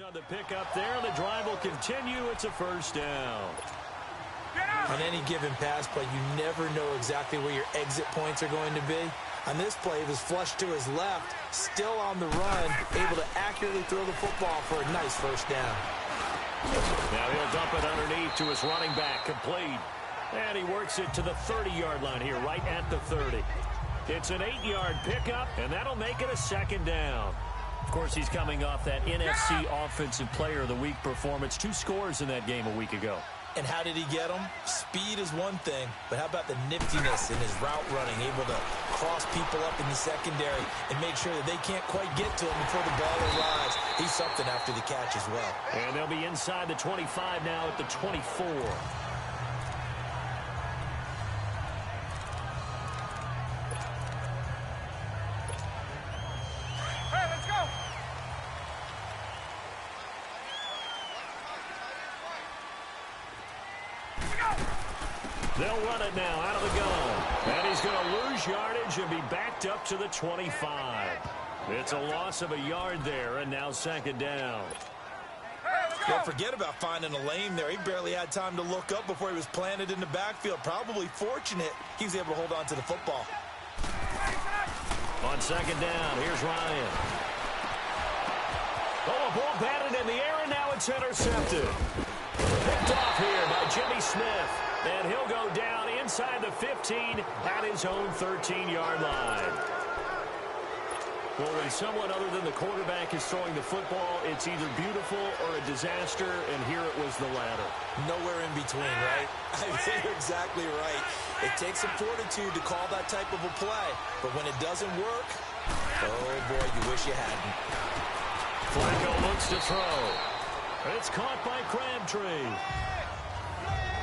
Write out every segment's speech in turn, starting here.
On the pickup there, the drive will continue. It's a first down. On any given pass play, you never know exactly where your exit points are going to be. On this play, it was flushed to his left, still on the run, able to accurately throw the football for a nice first down. Now he'll dump it underneath to his running back, complete. And he works it to the 30-yard line here, right at the 30. It's an 8-yard pickup, and that'll make it a second down. Of course, he's coming off that NFC Offensive Player of the Week performance. 2 scores in that game a week ago. And how did he get them? Speed is one thing, but how about the niftiness in his route running, able to cross people up in the secondary and make sure that they can't quite get to him before the ball arrives. He's something after the catch as well. And they'll be inside the 25 now at the 24. They'll run it now out of the gun. And he's going to lose yardage and be backed up to the 25. It's a loss of a yard there, and now second down. Don't forget about finding a lane there. He barely had time to look up before he was planted in the backfield. Probably fortunate he was able to hold on to the football. On second down, here's Ryan. Oh, a ball batted in the air, and now it's intercepted. Picked off here by Jimmy Smith. And he'll go down inside the 15 at his own 13-yard line. Well, when someone other than the quarterback is throwing the football, it's either beautiful or a disaster, and here it was the latter. Nowhere in between, right? I think you're exactly right. It takes some fortitude to call that type of a play, but when it doesn't work, oh, boy, you wish you hadn't. Flacco looks to throw. It's caught by Crabtree.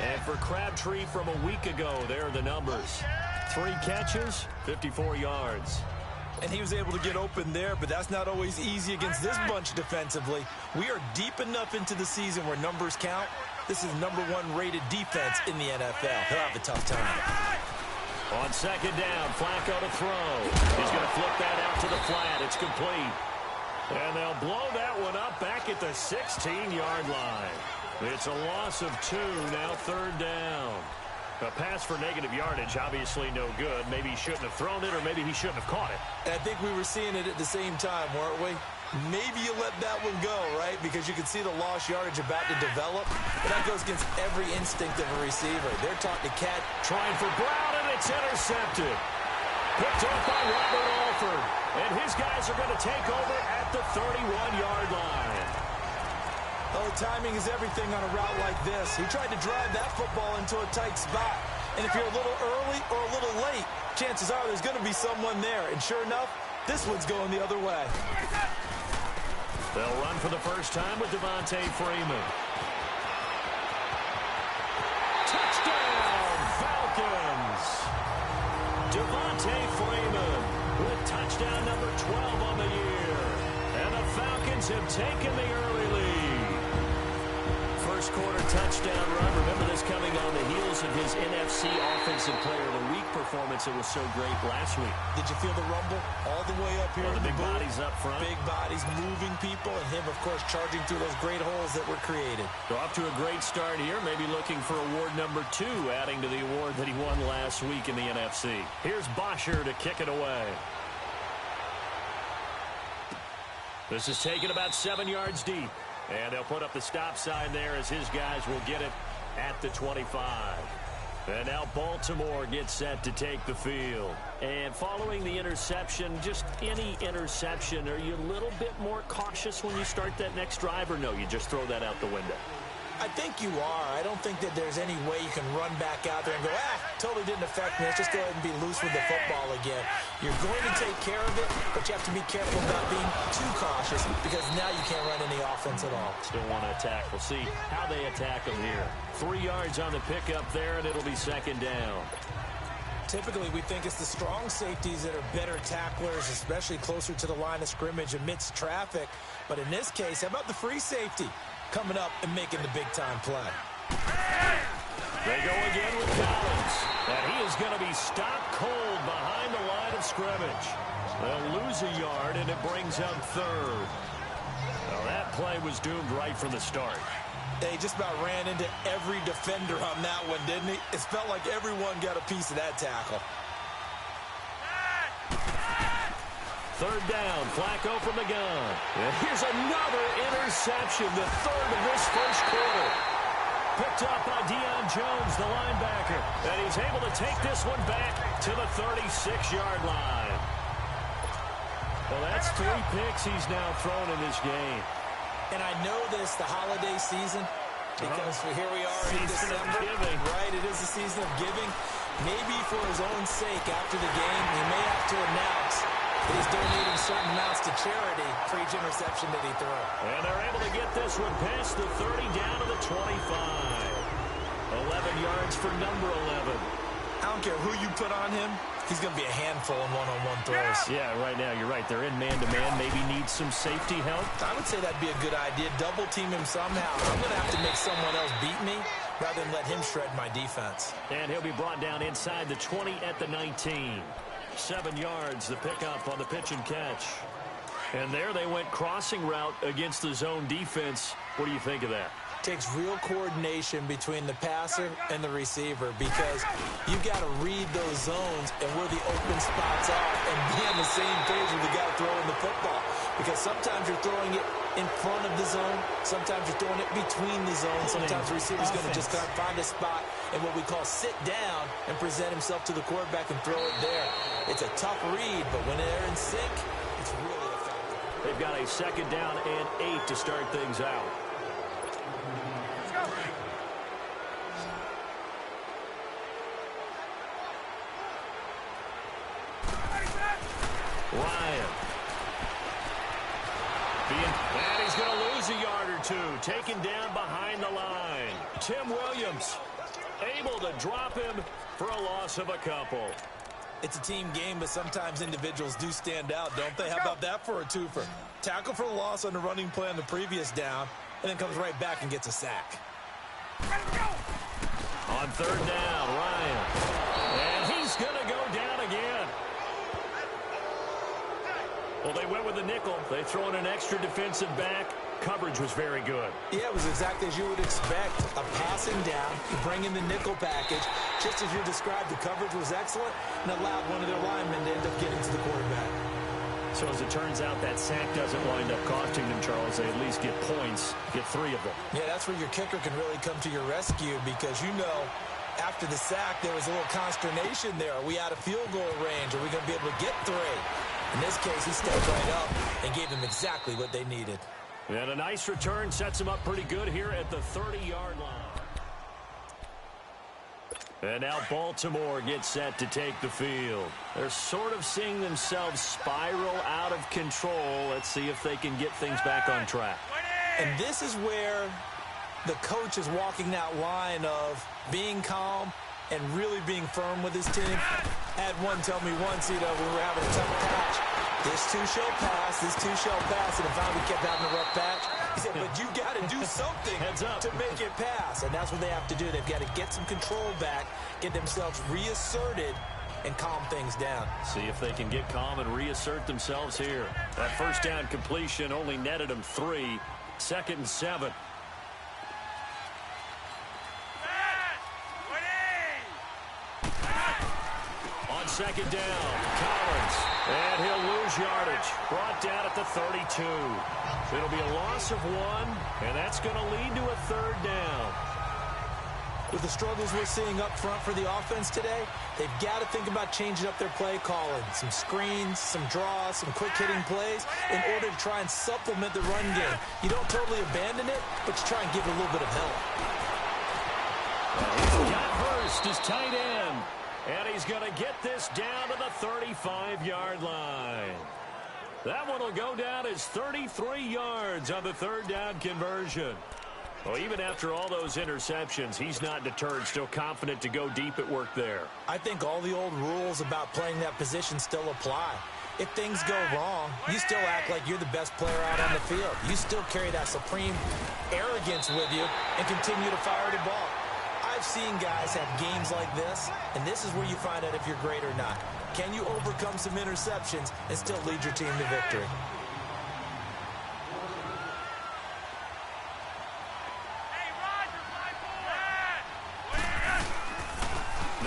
And for Crabtree from a week ago, there are the numbers. 3 catches, 54 yards. And he was able to get open there, but that's not always easy against this bunch defensively. We are deep enough into the season where numbers count. This is #1 rated defense in the NFL. He'll have a tough time. On second down, Flacco to throw. He's going to flip that out to the flat. It's complete. And they'll blow that one up back at the 16-yard line. It's a loss of 2, now third down. A pass for negative yardage, obviously no good. Maybe he shouldn't have thrown it, or maybe he shouldn't have caught it. And I think we were seeing it at the same time, weren't we? Maybe you let that one go, right? Because you can see the lost yardage about to develop. But that goes against every instinct of a receiver. They're taught to catch. Trying for Brown, and it's intercepted. Picked off by Robert Alford. And his guys are going to take over at the 31-yard line. Oh, timing is everything on a route like this. He tried to drive that football into a tight spot. And if you're a little early or a little late, chances are there's going to be someone there. And sure enough, this one's going the other way. They'll run for the first time with Devontae Freeman. Touchdown, Falcons! Devontae Freeman with touchdown number 12 on the year. And the Falcons have taken the early lead. First quarter touchdown run. Remember this coming on the heels of his NFC Offensive Player of the Week performance. It was so great last week. Did you feel the rumble all the way up here? Well, the big bodies up front. Big bodies moving people, and him, of course, charging through those great holes that were created. So off to a great start here. Maybe looking for award number 2, adding to the award that he won last week in the NFC. Here's Bosher to kick it away. This is taken about 7 yards deep. And they'll put up the stop sign there as his guys will get it at the 25. And now Baltimore gets set to take the field. And following the interception, just any interception, are you a little bit more cautious when you start that next drive, or no, you just throw that out the window? I think you are. I don't think that there's any way you can run back out there and go, totally didn't affect me. Let's just go ahead and be loose with the football again. You're going to take care of it, but you have to be careful about being too cautious because now you can't run any offense at all. Still want to attack. We'll see how they attack them here. 3 yards on the pickup there, and it'll be second down. Typically, we think it's the strong safeties that are better tacklers, especially closer to the line of scrimmage amidst traffic. But in this case, how about the free safety coming up and making the big-time play? They go again with Collins. And he is going to be stopped cold behind the line of scrimmage. They'll lose a yard, and it brings up third. Well, that play was doomed right from the start. He just about ran into every defender on that one, didn't he? It felt like everyone got a piece of that tackle. Third down, Flacco from the gun. And here's another interception, the third of this first quarter. Picked up by Deion Jones, the linebacker. And he's able to take this one back to the 36-yard line. Well, that's 3 picks he's now thrown in this game. And I know this, the holiday season, because here we are in December. Right, it is the season of giving. Maybe for his own sake after the game, he may have to announce that he's donating certain amounts to charity for each interception that he threw. And they're able to get this one past the 30 down to the 25. 11 yards for number 11. I don't care who you put on him. He's going to be a handful in one-on-one throws. Yeah, right now, you're right. They're in man-to-man. Maybe need some safety help. I would say that'd be a good idea. Double team him somehow. I'm going to have to make someone else beat me rather than let him shred my defense. And he'll be brought down inside the 20 at the 19. 7 yards, the pickup on the pitch and catch. And there they went crossing route against the zone defense. What do you think of that? Takes real coordination between the passer and the receiver because you've got to read those zones and where the open spots are and be on the same page with the guy throwing the football. Because sometimes you're throwing it in front of the zone. Sometimes you're throwing it between the zones. Sometimes the receiver's going to just kind of find a spot and what we call sit down and present himself to the quarterback and throw it there. It's a tough read, but when they're in sync, it's really effective. They've got a 2nd down and 8 to start things out. Ryan. And he's going to lose a yard or two. Taken down behind the line. Tim Williams able to drop him for a loss of a couple. It's a team game, but sometimes individuals do stand out, don't they? How about that for a twofer? Tackle for the loss on the running play on the previous down, and then comes right back and gets a sack. On 3rd down, Ryan. And he's going to go down again. Well, they went with a nickel. They throw in an extra defensive back. Coverage was very good. Yeah, it was exactly as you would expect. A passing down, you bring in the nickel package. Just as you described, the coverage was excellent and allowed one of their linemen to end up getting to the quarterback. So as it turns out, that sack doesn't wind up costing them, Charles. They at least get points, get 3 of them. Yeah, that's where your kicker can really come to your rescue because you know after the sack there was a little consternation there. Are we out of field goal range? Are we going to be able to get 3? In this case, he stepped right up and gave them exactly what they needed. And a nice return sets him up pretty good here at the 30-yard line. And now Baltimore gets set to take the field. They're sort of seeing themselves spiral out of control. Let's see if they can get things back on track. And this is where the coach is walking that line of being calm and really being firm with his team. I had one tell me once, when we were having a tough patch, this too shall pass, this too shall pass, and finally we kept having a rough patch. He said, but you got to do something to make it pass, and that's what they have to do. They've got to get some control back, get themselves reasserted, and calm things down. See if they can get calm and reassert themselves here. That first down completion only netted them 3. 2nd and 7. On 2nd down, Collins. And he'll lose yardage. Brought down at the 32. It'll be a loss of 1, and that's going to lead to a 3rd down. With the struggles we're seeing up front for the offense today, they've got to think about changing up their play calling. Some screens, some draws, some quick-hitting plays in order to try and supplement the run game. You don't totally abandon it, but you try and give it a little bit of help. He's got Hurst as tight end, and he's going to get this down to the 35-yard line. That one will go down as 33 yards on the 3rd down conversion. Well, even after all those interceptions, he's not deterred, still confident to go deep at work there. I think all the old rules about playing that position still apply. If things go wrong, you still act like you're the best player out on the field. You still carry that supreme arrogance with you and continue to fire the ball. I've seen guys have games like this, and this is where you find out if you're great or not. Can you overcome some interceptions and still lead your team to victory?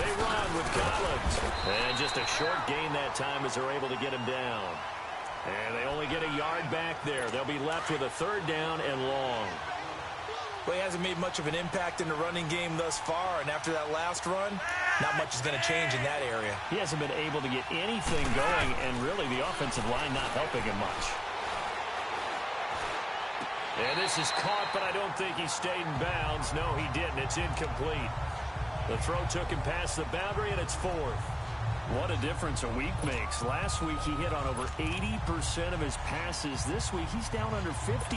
They run with Collins. And just a short gain that time as they're able to get him down. And they only get a yard back there. They'll be left with a third down and long. Well, he hasn't made much of an impact in the running game thus far, and after that last run, not much is going to change in that area. He hasn't been able to get anything going, and really the offensive line not helping him much. And this is caught, but I don't think he stayed in bounds. No, he didn't. It's incomplete. The throw took him past the boundary, and it's fourth. What a difference a week makes. Last week he hit on over 80% of his passes. This week he's down under 50%.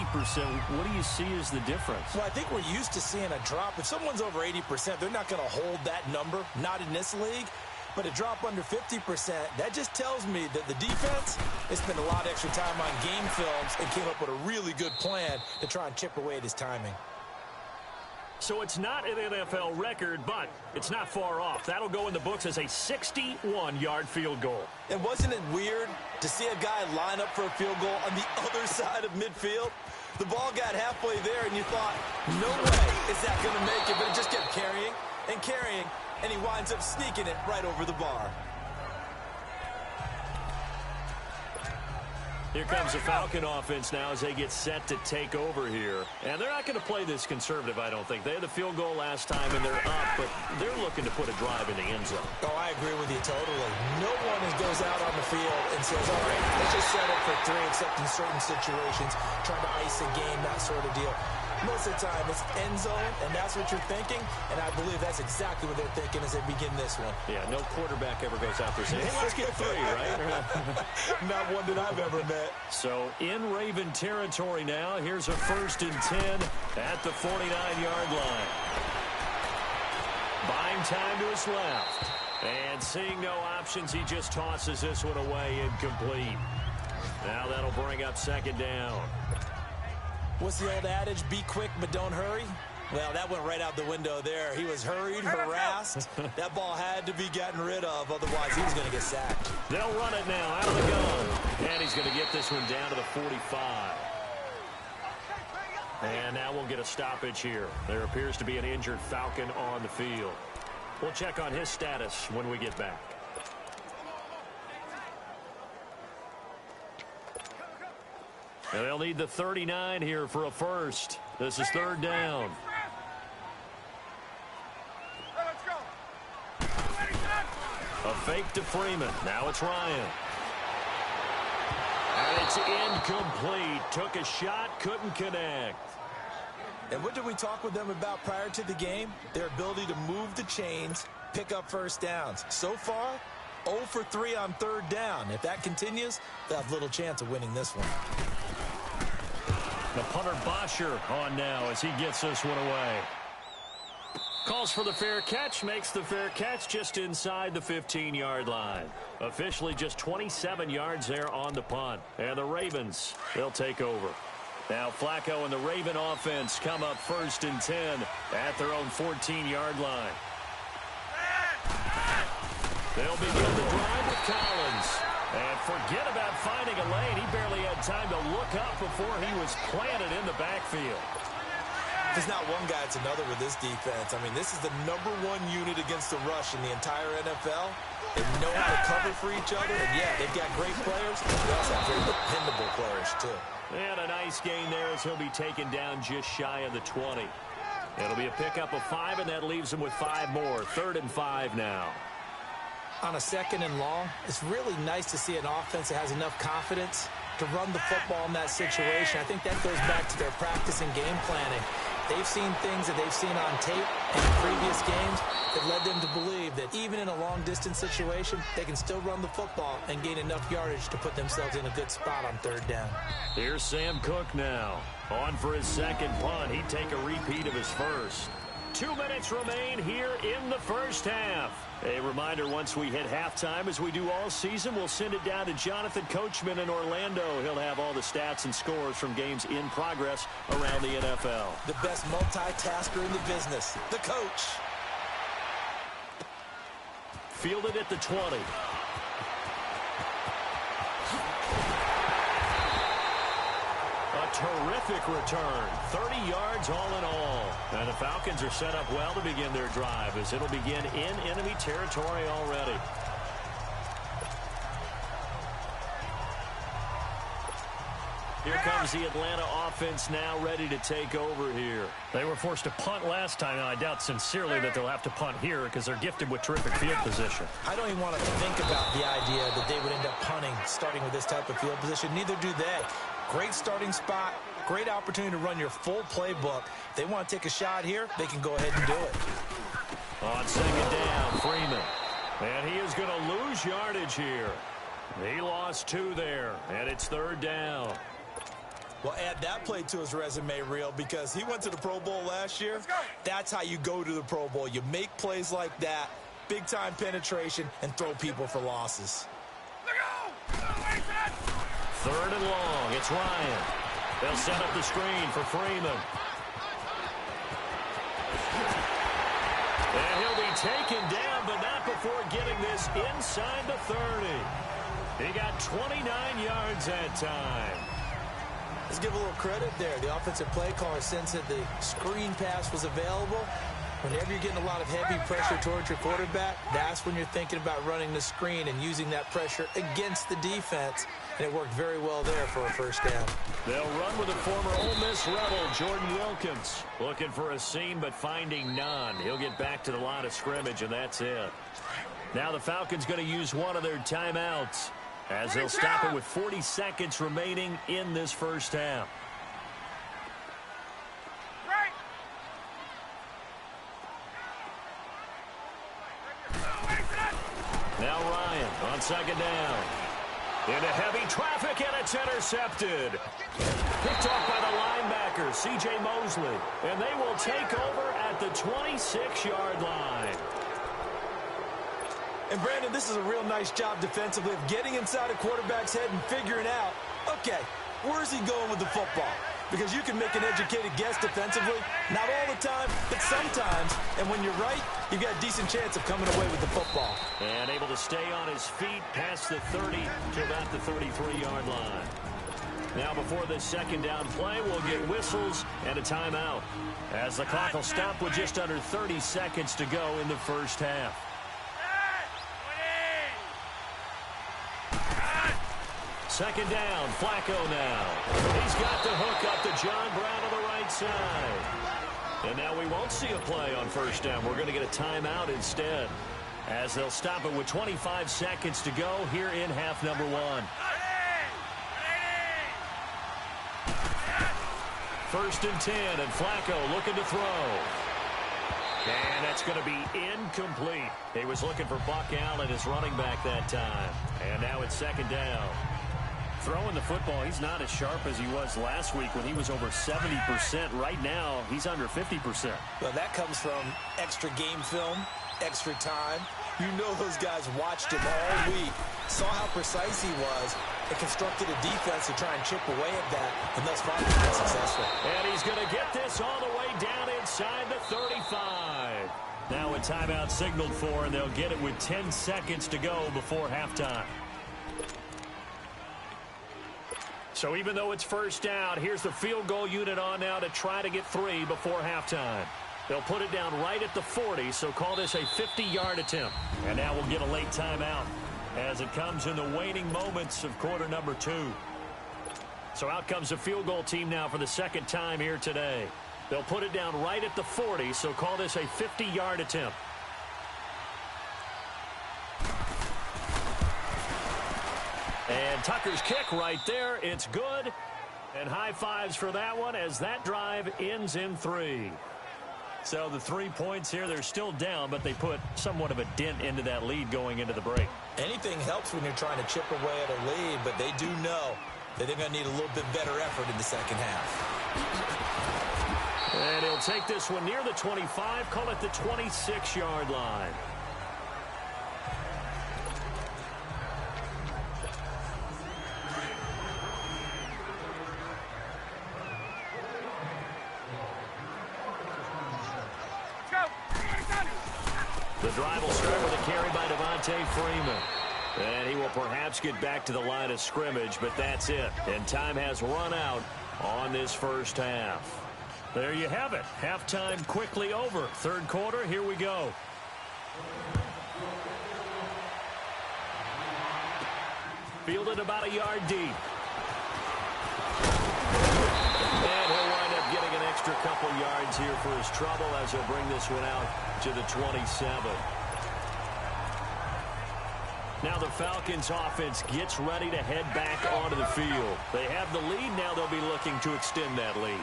What do you see as the difference? Well, I think we're used to seeing a drop. If someone's over 80%, they're not going to hold that number, not in this league. But a drop under 50%, that just tells me that the defense has spent a lot of extra time on game films and came up with a really good plan to try and chip away at his timing. So it's not an NFL record, but it's not far off. That'll go in the books as a 61-yard field goal. And wasn't it weird to see a guy line up for a field goal on the other side of midfield? The ball got halfway there, and you thought, no way is that going to make it, but it just kept carrying and carrying, and he winds up sneaking it right over the bar. Here comes the Falcon offense now as they get set to take over here. And they're not going to play this conservative, I don't think. They had the field goal last time, and they're up, but they're looking to put a drive in the end zone. Oh, I agree with you totally. No one goes out on the field and says, all right, let's just settle for three, except in certain situations, trying to ice a game, that sort of deal. Most of the time, it's end zone, and that's what you're thinking, and I believe that's exactly what they're thinking as they begin this one. Yeah, no quarterback ever goes out there saying, hey, let's get three, right? Not one that I've ever met. So, in Raven territory now, here's a 1st and 10 at the 49-yard line. Buying time to his left. And seeing no options, he just tosses this one away, incomplete. Now that'll bring up 2nd down. What's the old adage? Be quick, but don't hurry. Well, that went right out the window there. He was hurried, harassed. That ball had to be gotten rid of, otherwise he was going to get sacked. They'll run it now out of the gun. And he's going to get this one down to the 45. And now we'll get a stoppage here. There appears to be an injured Falcon on the field. We'll check on his status when we get back. And they'll need the 39 here for a first. This is 3rd down. A fake to Freeman. Now it's Ryan. And it's incomplete. Took a shot, couldn't connect. And what did we talk with them about prior to the game? Their ability to move the chains, pick up first downs. So far, 0 for 3 on 3rd down. If that continues, they'll have little chance of winning this one. The punter Bosher on now as he gets this one away. Calls for the fair catch, makes the fair catch just inside the 15-yard line. Officially just 27 yards there on the punt. And the Ravens, they'll take over. Now Flacco and the Raven offense come up 1st and 10 at their own 14-yard line. They'll begin the drive with Collins. And forget about finding a lane. He barely had time to look up before he was planted in the backfield. There's not one guy, it's another with this defense. I mean, this is the #1 unit against the rush in the entire NFL. They know how to cover for each other, and yeah, they've got great players. They also have very dependable players, too. And a nice gain there as he'll be taken down just shy of the 20. It'll be a pickup of 5, and that leaves him with 5 more. 3rd and 5 now. On a 2nd and long, it's really nice to see an offense that has enough confidence to run the football in that situation. I think that goes back to their practice and game planning. They've seen things that they've seen on tape in previous games that led them to believe that even in a long-distance situation, they can still run the football and gain enough yardage to put themselves in a good spot on 3rd down. Here's Sam Cook now. On for his 2nd punt. He'd take a repeat of his first. 2 minutes remain here in the 1st half. A reminder, once we hit halftime, as we do all season, we'll send it down to Jonathan Coachman in Orlando. He'll have all the stats and scores from games in progress around the NFL. The best multitasker in the business, the coach. Fielded at the 20. A terrific return. 30 yards all in all. And the Falcons are set up well to begin their drive as it'll begin in enemy territory already. Here comes the Atlanta offense now ready to take over here. They were forced to punt last time, and I doubt sincerely that they'll have to punt here because they're gifted with terrific field position. I don't even want to think about the idea that they would end up punting starting with this type of field position. Neither do they. Great starting spot, great opportunity to run your full playbook. If they want to take a shot here, they can go ahead and do it. On second down, Freeman. And he is going to lose yardage here. He lost 2 there, and it's 3rd down. Well, add that play to his resume reel because he went to the Pro Bowl last year. That's how you go to the Pro Bowl. You make plays like that, big-time penetration, and throw people for losses. 3rd and long. It's Ryan. They'll set up the screen for Freeman. And he'll be taken down, but not before getting this inside the 30. He got 29 yards that time. Let's give a little credit there. The offensive play caller sensed that the screen pass was available. Whenever you're getting a lot of heavy pressure towards your quarterback, that's when you're thinking about running the screen and using that pressure against the defense. And it worked very well there for a 1st down. They'll run with the former Ole Miss Rebel, Jordan Wilkins. Looking for a seam, but finding none. He'll get back to the line of scrimmage, and that's it. Now the Falcons going to use one of their timeouts, as they'll stop it with 40 seconds remaining in this 1st half. Now Ryan on 2nd down. Into heavy traffic, and it's intercepted. Picked off by the linebacker, C.J. Mosley. And they will take over at the 26-yard line. And, Brandon, this is a real nice job defensively of getting inside a quarterback's head and figuring out, okay, where's he going with the football? Because you can make an educated guess defensively, not all the time, but sometimes. And when you're right, you've got a decent chance of coming away with the football. And able to stay on his feet past the 30 to about the 33-yard line. Now before this 2nd down play, we'll get whistles and a timeout, as the clock will stop with just under 30 seconds to go in the 1st half. Second down, Flacco now. He's got the hook up to John Brown on the right side. And now we won't see a play on 1st down. We're going to get a timeout instead, as they'll stop it with 25 seconds to go here in half number 1. 1st and 10, and Flacco looking to throw. And that's going to be incomplete. He was looking for Buck Allen, his running back that time. And now it's 2nd down. Throwing the football, he's not as sharp as he was last week when he was over 70%. Right now, he's under 50%. Well, that comes from extra game film, extra time. You know those guys watched him all week, saw how precise he was, and constructed a defense to try and chip away at that, and thus far he's been successful. And he's going to get this all the way down inside the 35. Now a timeout signaled for, and they'll get it with 10 seconds to go before halftime. So even though it's 1st down, here's the field goal unit on now to try to get 3 before halftime. They'll put it down right at the 40, so call this a 50-yard attempt. And now we'll get a late timeout as it comes in the waning moments of quarter number 2. So out comes the field goal team now for the 2nd time here today. They'll put it down right at the 40, so call this a 50-yard attempt. And Tucker's kick right there. It's good. And high fives for that one as that drive ends in 3. So the 3 points here, they're still down, but they put somewhat of a dent into that lead going into the break. Anything helps when you're trying to chip away at a lead, but they do know that they're going to need a little bit better effort in the 2nd half. And he'll take this one near the 25, call it the 26-yard line. The drive will start with a carry by Devontae Freeman. And he will perhaps get back to the line of scrimmage, but that's it. And time has run out on this first half. There you have it. Halftime quickly over. Third quarter, here we go. Fielded about a yard deep. And he'll wind up getting an extra couple yards here for his trouble as he'll bring this one out to the 27. Now the Falcons offense gets ready to head back onto the field. They have the lead. Now they'll be looking to extend that lead.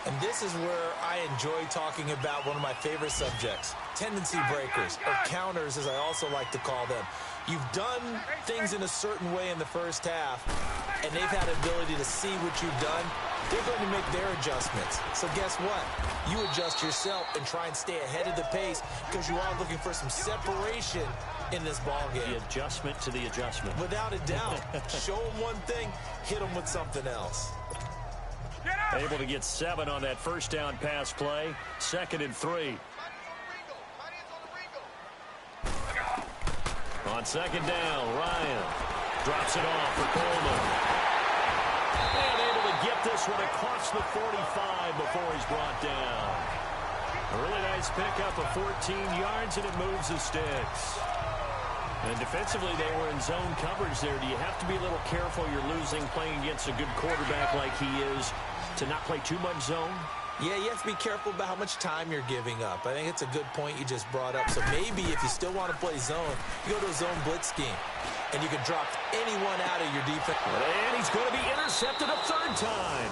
And this is where I enjoy talking about one of my favorite subjects, tendency breakers, or counters as I also like to call them. You've done things in a certain way in the first half, and they've had the ability to see what you've done. They're going to make their adjustments. So guess what? You adjust yourself and try and stay ahead of the pace because you are looking for some separation in this ball game. The adjustment to the adjustment. Without a doubt. Show them one thing, hit them with something else. Able to get 7 on that first down pass play. 2nd and 3. On 2nd down, Ryan drops it off for Coleman. And able to get this one across the 45 before he's brought down. A really nice pickup of 14 yards, and it moves the sticks. And defensively, they were in zone coverage there. Do you have to be a little careful? You're losing playing against a good quarterback like he is to not play too much zone? Yeah, you have to be careful about how much time you're giving up. I think it's a good point you just brought up. So maybe if you still want to play zone, you go to a zone blitz scheme, and you can drop anyone out of your defense. And he's going to be intercepted a 3rd time.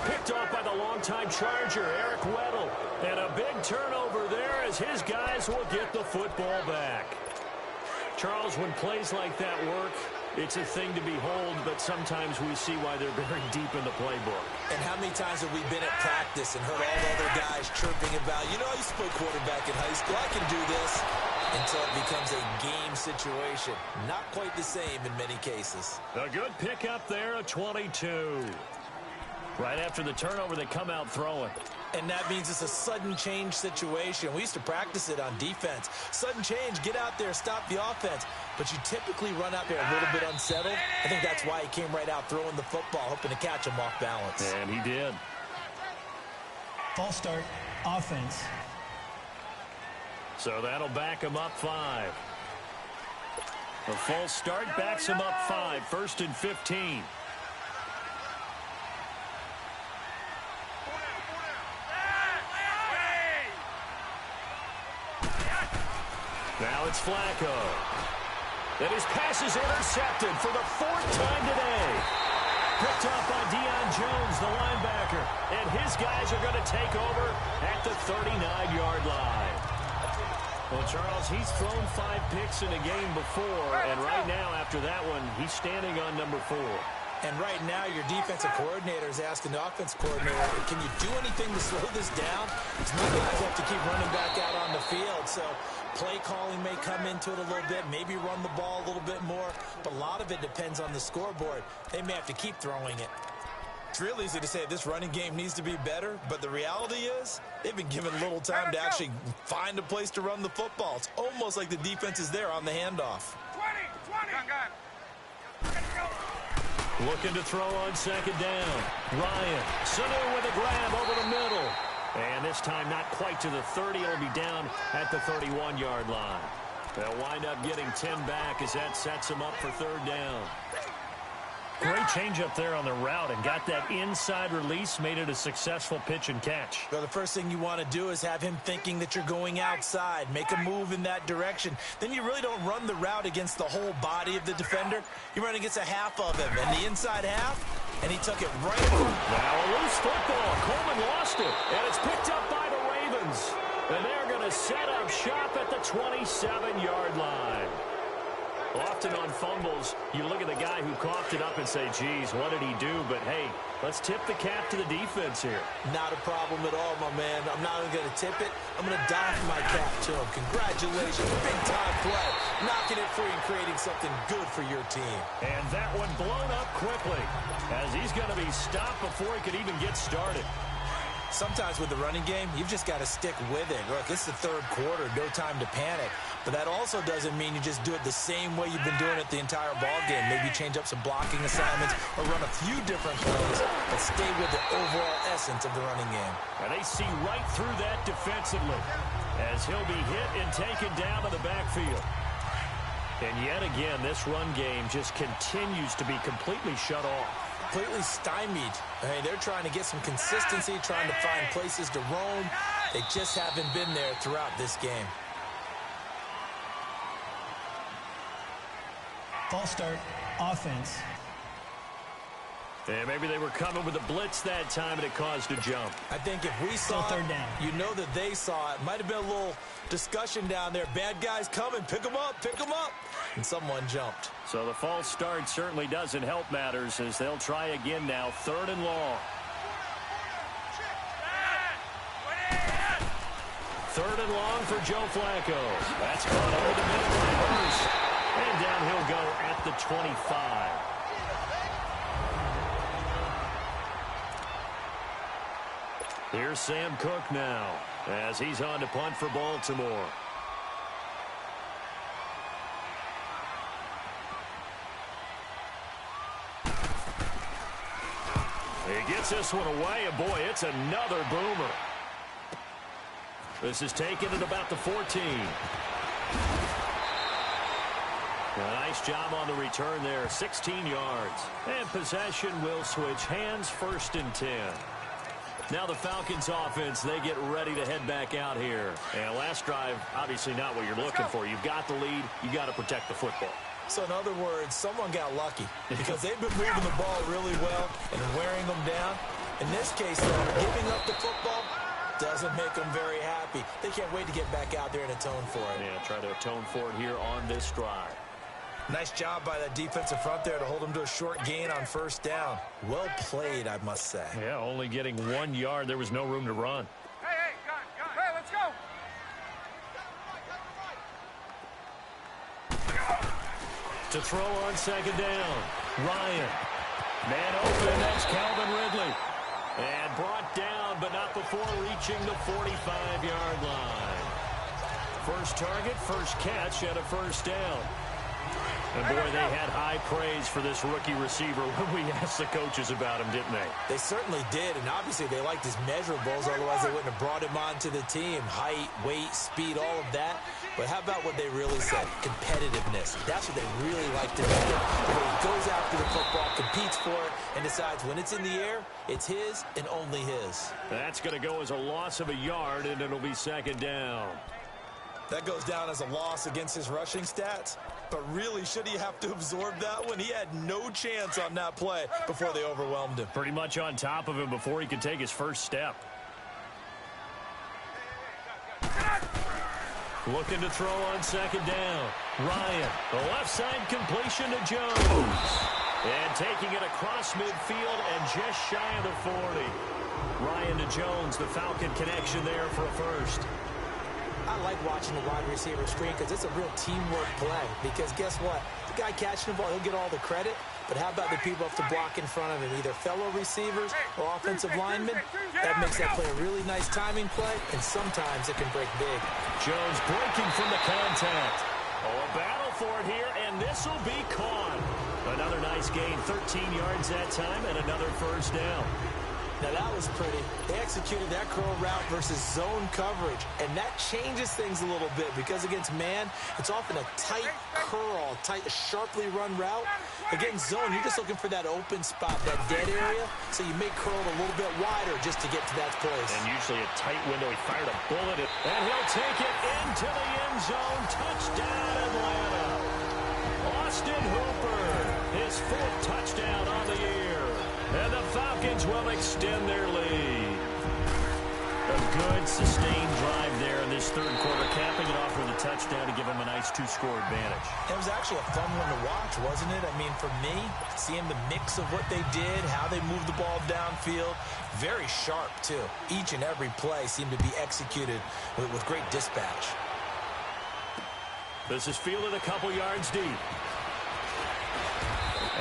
Picked off by the longtime Charger, Eric Weddle. And a big turnover there as his guys will get the football back. Charles, when plays like that work, it's a thing to behold, but sometimes we see why they're very deep in the playbook. And how many times have we been at practice and heard all the other guys chirping about, you know, I used to play quarterback in high school, I can do this, until it becomes a game situation. Not quite the same in many cases. A good pickup there, a 22. Right after the turnover, they come out throwing. And that means it's a sudden change situation. We used to practice it on defense. Sudden change, get out there, stop the offense. But you typically run out there a little bit unsettled. I think that's why he came right out throwing the football, hoping to catch him off balance. And he did. False start, offense. So that'll back him up 5. A false start backs him up 5. 1st and 15. Now it's Flacco. And his pass is intercepted for the 4th time today. Picked off by Deion Jones, the linebacker. And his guys are going to take over at the 39-yard line. Well, Charles, he's thrown 5 picks in a game before. And right now, after that one, he's standing on number 4. And right now, your defensive coordinator is asking the offense coordinator, can you do anything to slow this down? Because my guys have to keep running back out on the field. So play calling may come into it a little bit, maybe run the ball a little bit more. But a lot of it depends on the scoreboard. They may have to keep throwing it. It's real easy to say this running game needs to be better, but the reality is they've been given little time to actually find a place to run the football. It's almost like the defense is there on the handoff. 20. Looking to throw on 2nd down. Ryan, Sanu with a grab over the middle. And this time not quite to the 30. It'll be down at the 31-yard line. They'll wind up getting 10 back as that sets them up for 3rd down. Great change up there on the route and got that inside release, made it a successful pitch and catch. Well, the first thing you want to do is have him thinking that you're going outside, make a move in that direction. Then you really don't run the route against the whole body of the defender. You run against a half of him, and the inside half, and he took it right over. Now a loose football. Coleman lost it, and it's picked up by the Ravens. And they're going to set up shop at the 27-yard line. Often on fumbles, you look at the guy who coughed it up and say, geez, what did he do? But, hey, let's tip the cap to the defense here. Not a problem at all, my man. I'm not even going to tip it. I'm going to doff my cap to him. Congratulations. Big-time play. Knocking it free and creating something good for your team. And that one blown up quickly as he's going to be stopped before he could even get started. Sometimes with the running game, you've just got to stick with it. Look, it's the third quarter, no time to panic. But that also doesn't mean you just do it the same way you've been doing it the entire ball game. Maybe change up some blocking assignments or run a few different plays, but stay with the overall essence of the running game. And they see right through that defensively as he'll be hit and taken down to the backfield. And yet again, this run game just continues to be completely shut off. Completely stymied. I mean, they're trying to get some consistency, trying to find places to roam. They just haven't been there throughout this game. False start, offense. And maybe they were coming with a blitz that time, and it caused a jump. I think if we saw third down, you know that they saw it. Might have been a little discussion down there. Bad guys coming. Pick them up. Pick them up. And someone jumped. So the false start certainly doesn't help matters as they'll try again now. 3rd and long. 3rd and long for Joe Flacco. That's caught over the middle by Hurst. And down he'll go at the 25. Here's Sam Cook now as he's on to punt for Baltimore. He gets this one away, and boy, it's another boomer. This is taken at about the 14. A nice job on the return there, 16 yards. And possession will switch hands, 1st and 10. Now the Falcons offense, they get ready to head back out here. And last drive, obviously not what you're looking for. You've got the lead. You got to protect the football. So in other words, someone got lucky because they've been moving the ball really well and wearing them down. In this case, though, giving up the football doesn't make them very happy. They can't wait to get back out there and atone for it. Yeah, try to atone for it here on this drive. Nice job by that defensive front there to hold him to a short gain on 1st down. Well played, I must say. Yeah, only getting 1 yard. There was no room to run. Hey, let's go. To throw on 2nd down. Ryan. Man open, that's Calvin Ridley. And brought down, but not before reaching the 45-yard line. First target, first catch, and a 1st down. And, boy, they had high praise for this rookie receiver when we asked the coaches about him, didn't they? They certainly did, and obviously they liked his measurables. Otherwise, they wouldn't have brought him onto the team. Height, weight, speed, all of that. But how about what they really said? Competitiveness. That's what they really like to do. Where he goes after the football, competes for it, and decides when it's in the air, it's his and only his. That's going to go as a loss of a yard, and it'll be 2nd down. That goes down as a loss against his rushing stats. But really, should he have to absorb that one? He had no chance on that play before they overwhelmed him. Pretty much on top of him before he could take his first step. Looking to throw on 2nd down. Ryan, the left side completion to Jones. And taking it across midfield and just shy of the 40. Ryan to Jones, the Falcon connection there for a 1st. I like watching the wide receiver screen because it's a real teamwork play. Because guess what? The guy catching the ball, he'll get all the credit. But how about the people who have to block in front of him, either fellow receivers or offensive linemen? That makes that play a really nice timing play, and sometimes it can break big. Jones breaking from the contact. Oh, a battle for it here, and this will be caught. Another nice gain, 13 yards that time, and another 1st down. Now, that was pretty. They executed that curl route versus zone coverage, and that changes things a little bit because against man, it's often a tight curl, sharply run route. Against zone, you're just looking for that open spot, that dead area, so you may curl it a little bit wider just to get to that place. And usually a tight window. He fired a bullet, and he'll take it into the end zone. Touchdown, Atlanta. Austin Hooper, his 4th touchdown on the year. And the Falcons will extend their lead. A good, sustained drive there in this 3rd quarter, capping it off with a touchdown to give them a nice 2-score advantage. It was actually a fun one to watch, wasn't it? I mean, for me, seeing the mix of what they did, how they moved the ball downfield, very sharp, too. Each and every play seemed to be executed with great dispatch. This is fielded a couple yards deep.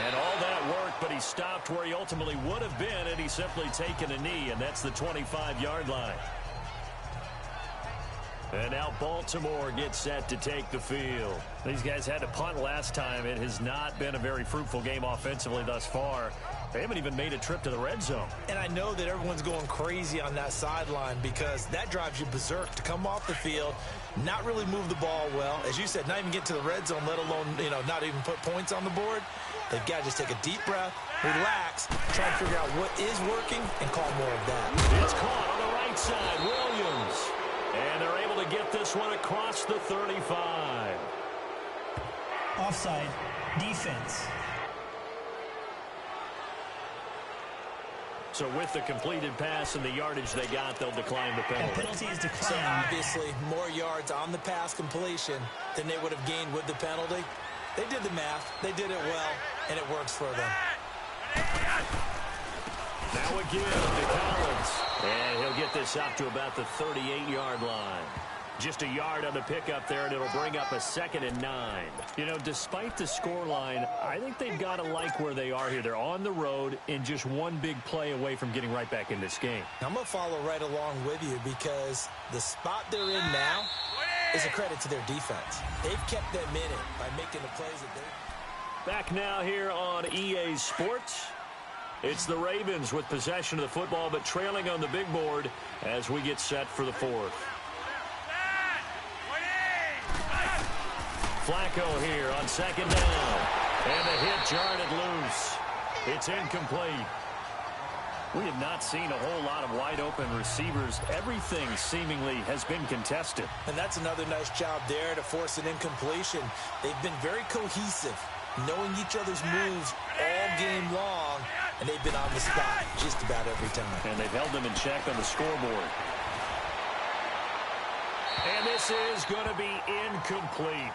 And all that work, but he he stopped where he ultimately would have been had he simply taken a knee, and that's the 25-yard line. And now Baltimore gets set to take the field. These guys had to punt last time. It has not been a very fruitful game offensively thus far. They haven't even made a trip to the red zone. And I know that everyone's going crazy on that sideline because that drives you berserk to come off the field, not really move the ball well. As you said, not even get to the red zone, let alone, not even put points on the board. They've got to just take a deep breath, relax, try and figure out what is working, and call more of that. It's caught on the right side, Williams. And they're able to get this one across the 35. Offside, defense. So with the completed pass and the yardage they got, they'll decline the penalty. The penalty is declined. So obviously, more yards on the pass completion than they would have gained with the penalty. They did the math. They did it well, and it works for them. Now again to Collins. And he'll get this up to about the 38-yard line. Just a yard on the pickup there, and it'll bring up a 2nd and 9. Despite the scoreline, I think they've got to like where they are here. They're on the road and just one big play away from getting right back in this game. I'm going to follow right along with you because the spot they're in now is a credit to their defense. They've kept them in it by making the plays that they... Back now here on EA Sports. It's the Ravens with possession of the football, but trailing on the big board as we get set for the 4th. Flacco here on 2nd down. And the hit jarred it loose. It's incomplete. We have not seen a whole lot of wide-open receivers. Everything seemingly has been contested. And that's another nice job there to force an incompletion. They've been very cohesive, knowing each other's moves all game long, and they've been on the spot just about every time. And they've held them in check on the scoreboard. And this is going to be incomplete.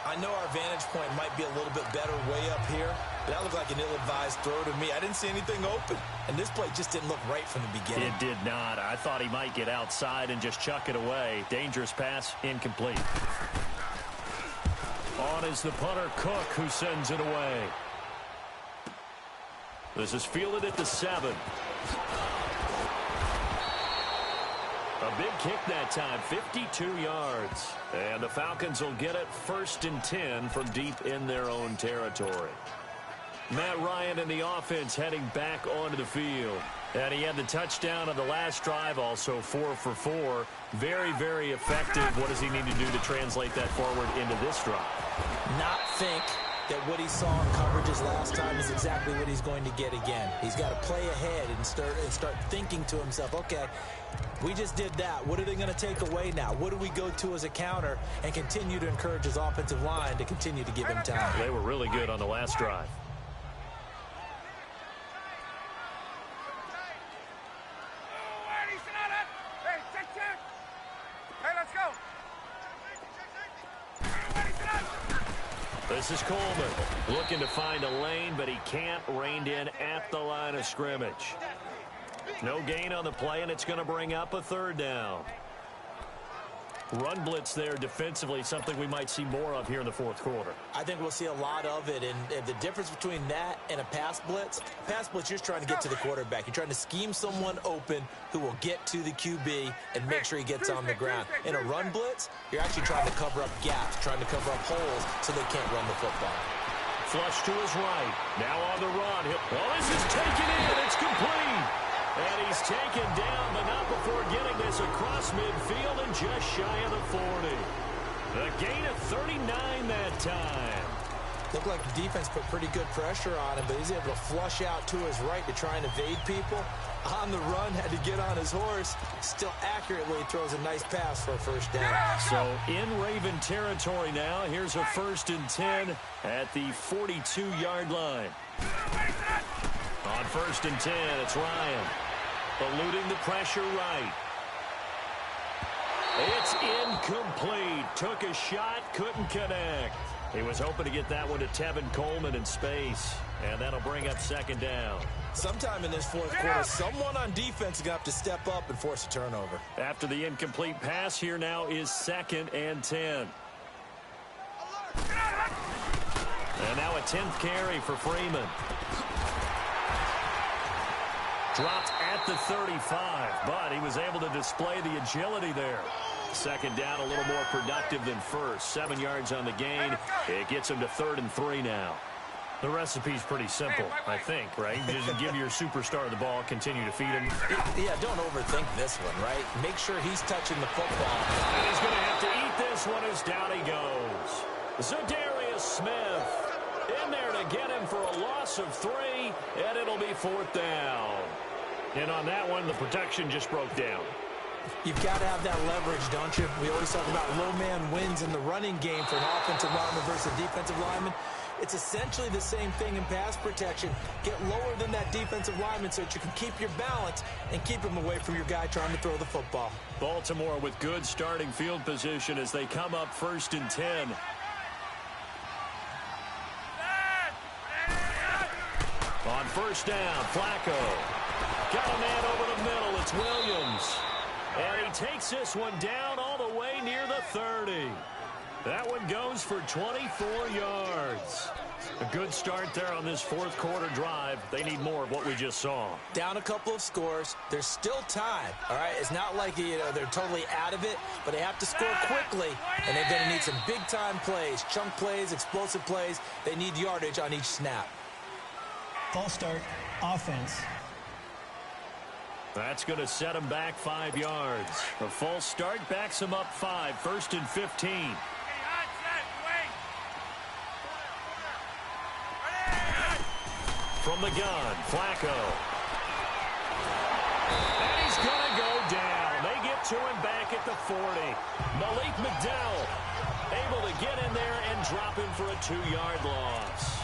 I know our vantage point might be a little bit better way up here, but that looked like an ill-advised throw to me. I didn't see anything open, and this play just didn't look right from the beginning. It did not. I thought he might get outside and just chuck it away. Dangerous pass, incomplete. On is the punter, Cook, who sends it away. This is fielded at the 7. A big kick that time, 52 yards. And the Falcons will get it 1st and 10 from deep in their own territory. Matt Ryan in the offense heading back onto the field. And he had the touchdown on the last drive, also 4 for 4. Very, very effective. What does he need to do to translate that forward into this drive? Not think that what he saw in coverages last time is exactly what he's going to get again. He's got to play ahead and start thinking to himself, okay, we just did that. What are they going to take away now? What do we go to as a counter? And continue to encourage his offensive line to continue to give him time. They were really good on the last drive. This is Coleman looking to find a lane, but he can't. Reined in at the line of scrimmage. No gain on the play, and it's going to bring up a 3rd down. Run blitz there defensively, something we might see more of here in the 4th quarter. I think we'll see a lot of it, and the difference between that and a pass blitz, you're just trying to get to the quarterback. You're trying to scheme someone open who will get to the QB and make sure he gets on the ground. In a run blitz, you're actually trying to cover up gaps, trying to cover up holes so they can't run the football. Flush to his right. Now on the run. Oh, this is taken in. It's complete. And he's taken down, but not before getting this across midfield and just shy of the 40. The gain of 39 that time. Looked like the defense put pretty good pressure on him, but he's able to flush out to his right to try and evade people. On the run, had to get on his horse. Still accurately throws a nice pass for a 1st down. So in Raven territory now. Here's a 1st and 10 at the 42-yard line. On 1st and 10, it's Ryan. Eluding the pressure right. It's incomplete. Took a shot, couldn't connect. He was hoping to get that one to Tevin Coleman in space. And that'll bring up 2nd down. Sometime in this 4th quarter, someone on defense is going to have to step up and force a turnover. After the incomplete pass, here now is 2nd and 10. And now a 10th carry for Freeman. Dropped at the 35, but he was able to display the agility there. Second down, a little more productive than first. 7 yards on the gain. It gets him to 3rd and 3 now. The recipe's pretty simple, I think, right? Just give your superstar the ball, continue to feed him. Yeah, don't overthink this one, right? Make sure he's touching the football. And he's going to have to eat this one as down he goes. Zadarius Smith in there to get him for a loss of 3, and it'll be 4th down. And on that one, the protection just broke down. You've got to have that leverage, don't you? We always talk about low man wins in the running game for an offensive lineman versus a defensive lineman. It's essentially the same thing in pass protection. Get lower than that defensive lineman so that you can keep your balance and keep him away from your guy trying to throw the football. Baltimore with good starting field position as they come up 1st and 10. On 1st down, Flacco. Got a man over the middle. It's Williams. And he takes this one down all the way near the 30. That one goes for 24 yards. A good start there on this 4th quarter drive. They need more of what we just saw. Down a couple of scores. There's still time, all right? It's not like, they're totally out of it, but they have to score quickly, and they're going to need some big-time plays, chunk plays, explosive plays. They need yardage on each snap. False start, offense. That's going to set him back 5 yards. A false start backs him up 5, 1st and 15. From the gun, Flacco. And he's going to go down. They get to him back at the 40. Malik McDowell able to get in there and drop him for a 2-yard loss.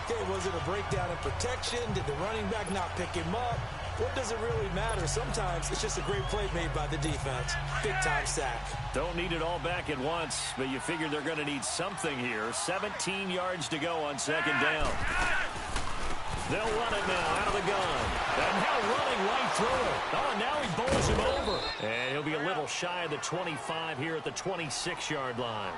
Okay, was it a breakdown in protection? Did the running back not pick him up? What does it really matter? Sometimes it's just a great play made by the defense. Big-time sack. Don't need it all back at once, but you figure they're going to need something here. 17 yards to go on 2nd down. They'll run it now out of the gun. And now running right through it. Oh, and now he bowls him over. And he'll be a little shy of the 25 here at the 26-yard line.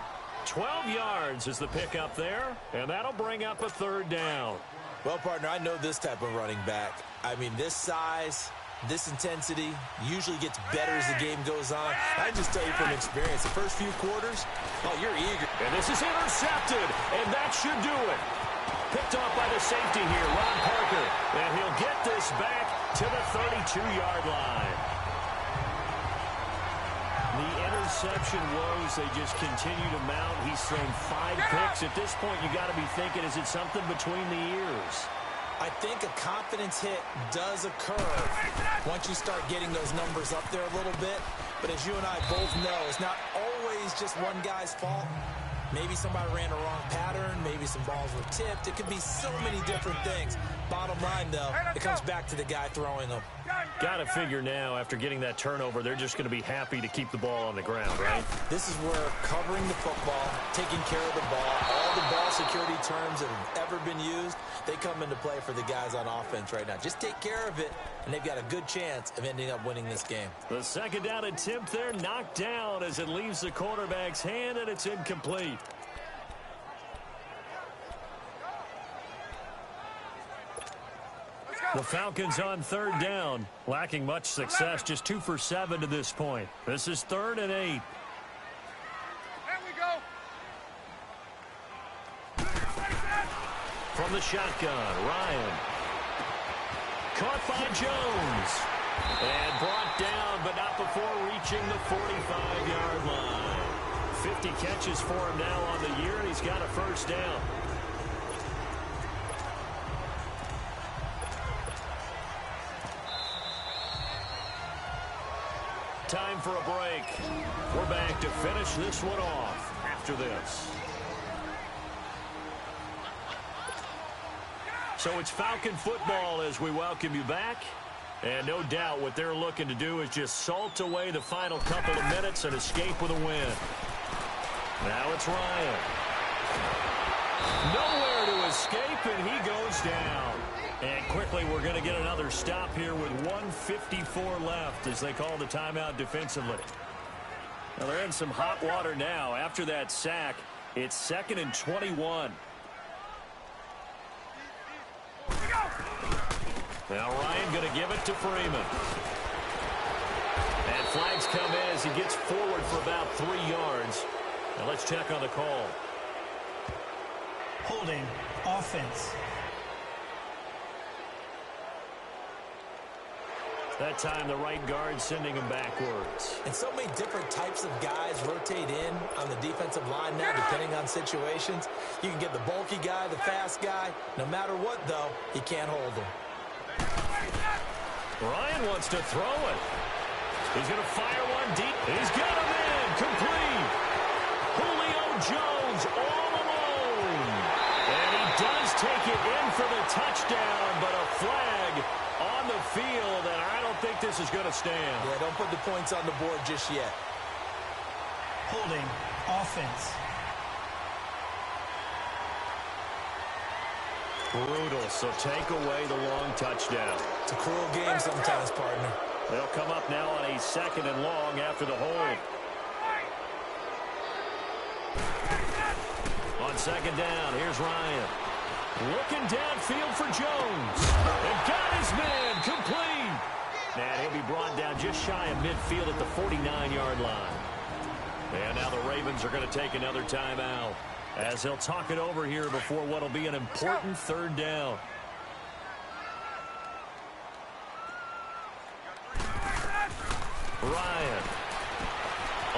12 yards is the pickup there, and that'll bring up a 3rd down. Well, partner, I know this type of running back. I mean, this size, this intensity usually gets better as the game goes on. I just tell you from experience, the first few quarters, oh, you're eager. And this is intercepted, and that should do it. Picked off by the safety here, Ron Parker. And he'll get this back to the 32-yard line. The interception woes, they just continue to mount. He's thrown 5 picks. At this point, you got to be thinking, is it something between the ears? I think a confidence hit does occur once you start getting those numbers up there a little bit. But as you and I both know, it's not always just one guy's fault. Maybe somebody ran a wrong pattern. Maybe some balls were tipped. It could be so many different things. Bottom line, though, it comes back to the guy throwing them. Got to figure now, after getting that turnover, they're just going to be happy to keep the ball on the ground, right? This is where covering the football, taking care of the ball, all the ball security terms that have ever been used, they come into play for the guys on offense right now. Just take care of it, and they've got a good chance of ending up winning this game. The 2nd down attempt there knocked down as it leaves the quarterback's hand, and it's incomplete. The Falcons on 3rd down, lacking much success, just 2 for 7 to this point. This is 3rd and 8. There we go. From the shotgun, Ryan. Caught by Jones. And brought down, but not before reaching the 45-yard line. 50 catches for him now on the year, and he's got a 1st down. Time for a break. We're back to finish this one off after this. So it's Falcon football as we welcome you back. And no doubt what they're looking to do is just salt away the final couple of minutes and escape with a win. Now it's Ryan. Nowhere to escape, and he goes down. And quickly, we're going to get another stop here with 1:54 left as they call the timeout defensively. Now, they're in some hot water now. After that sack, it's 2nd and 21. Now Ryan going to give it to Freeman. And flags come in as he gets forward for about 3 yards. Now let's check on the call. Holding, offense. That time the right guard sending him backwards. And so many different types of guys rotate in on the defensive line now, depending on situations. You can get the bulky guy, the fast guy. No matter what, though, you can't hold him. Ryan wants to throw it. He's going to fire one deep. He's got him in. Complete. Julio Jones all alone. And he does take it in for the touchdown, but a flag on the field, and I don't think this is going to stand. Yeah, don't put the points on the board just yet. Holding, offense. Brutal, so take away the long touchdown. It's a cruel game sometimes, partner. They'll come up now on a 2nd and long after the hold. On 2nd down, here's Ryan. Looking downfield for Jones. And got his man complete. And he'll be brought down just shy of midfield at the 49-yard line. And now the Ravens are going to take another timeout as they'll talk it over here before what will be an important 3rd down. Ryan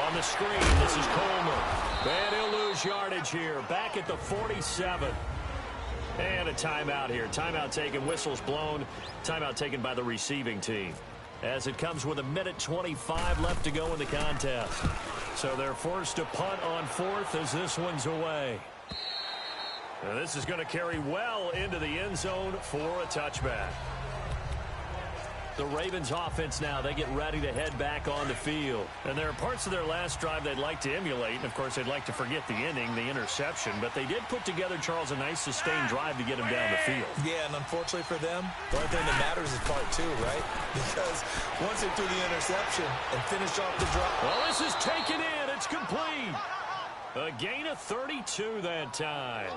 on the screen. This is Coleman. And he'll lose yardage here. Back at the 47. And a timeout here. Timeout taken, whistles blown. Timeout taken by the receiving team. As it comes with 1:25 left to go in the contest. So they're forced to punt on 4th as this one's away. And this is going to carry well into the end zone for a touchback. The Ravens offense now, they get ready to head back on the field. And there are parts of their last drive they'd like to emulate. And, of course, they'd like to forget the inning, the interception. But they did put together, Charles, a nice sustained drive to get him down the field. Yeah, and unfortunately for them, the only thing that matters is part 2, right? Because once they threw the interception and finished off the drive. Well, this is taken in. It's complete. A gain of 32 that time.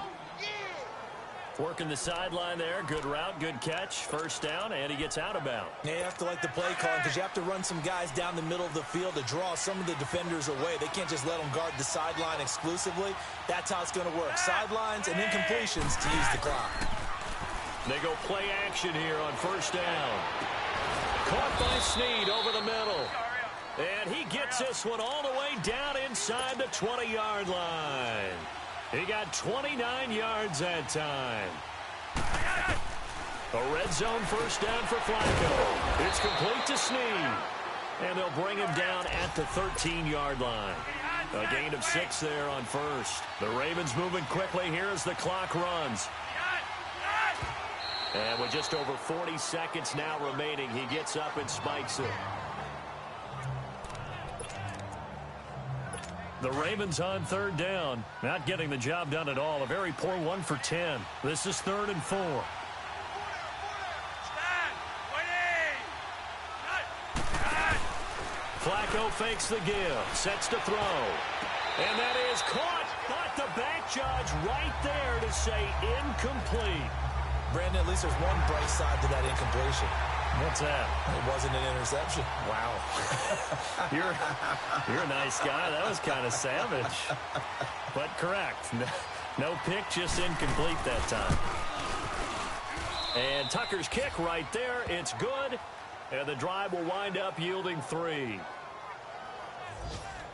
Working the sideline there. Good route, good catch. 1st down, and he gets out of bounds. Yeah, you have to like the play call because you have to run some guys down the middle of the field to draw some of the defenders away. They can't just let them guard the sideline exclusively. That's how it's going to work. Sidelines and incompletions to use the clock. They go play action here on 1st down. Caught by Snead over the middle. And he gets this one all the way down inside the 20-yard line. He got 29 yards that time. A red zone 1st down for Flacco. It's complete to Snead. And they'll bring him down at the 13-yard line. A gain of 6 there on 1st. The Ravens moving quickly here as the clock runs. And with just over 40 seconds now remaining, he gets up and spikes it. The Ravens on 3rd down. Not getting the job done at all. A very poor 1 for 10. This is 3rd and 4. Flacco fakes the give. Sets to throw. And that is caught. But the back judge right there to say incomplete. Brandon, at least there's one bright side to that incompletion. What's that? It wasn't an interception. Wow. You're a nice guy. That was kind of savage. But correct. No pick, just incomplete that time. And Tucker's kick right there. It's good. And the drive will wind up yielding 3.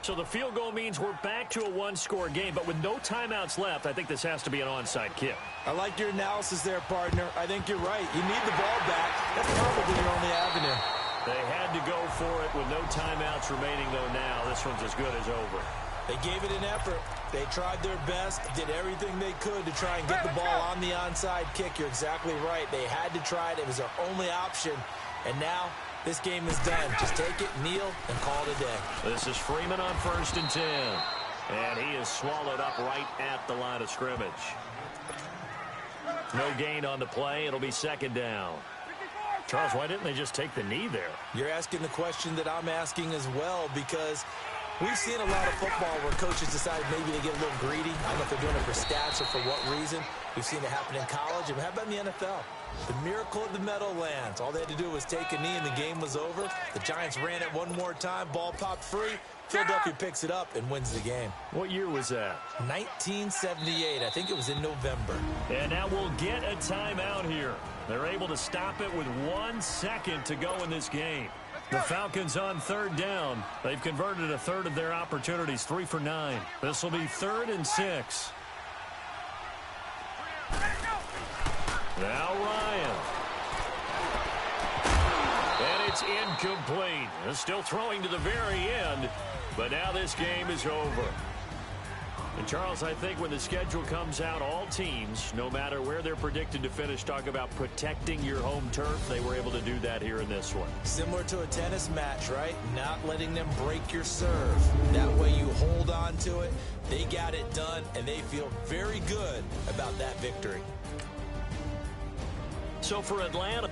So the field goal means we're back to a 1-score game. But with no timeouts left, I think this has to be an onside kick. I like your analysis there, partner. I think you're right. You need the ball back. That's probably your only avenue. They had to go for it with no timeouts remaining, though, now. This one's as good as over. They gave it an effort. They tried their best, did everything they could to try and get the ball on the onside kick. You're exactly right. They had to try it. It was their only option. And now this game is done. Just take it, kneel, and call it a day. This is Freeman on 1st and 10. And he is swallowed up right at the line of scrimmage. No gain on the play. It'll be 2nd down. Charles, why didn't they just take the knee there? You're asking the question that I'm asking as well, because We've seen a lot of football where coaches decide maybe they get a little greedy. I don't know if they're doing it for stats or for what reason. We've seen it happen in college. And how about in the NFL? The miracle of the Meadowlands. All they had to do was take a knee and the game was over. The Giants ran it one more time. Ball popped free. Philadelphia picks it up and wins the game. What year was that? 1978. I think it was in November. And now we'll get a timeout here. They're able to stop it with 1 second to go in this game. The Falcons on third down. They've converted a third of their opportunities, 3 for 9. This will be 3rd and 6. Now Ryan. And it's incomplete. They're still throwing to the very end, but now this game is over. And, Charles, I think when the schedule comes out, all teams, no matter where they're predicted to finish, talk about protecting your home turf. They were able to do that here in this one. Similar to a tennis match, right? Not letting them break your serve. That way you hold on to it. They got it done, and they feel very good about that victory. So for Atlanta,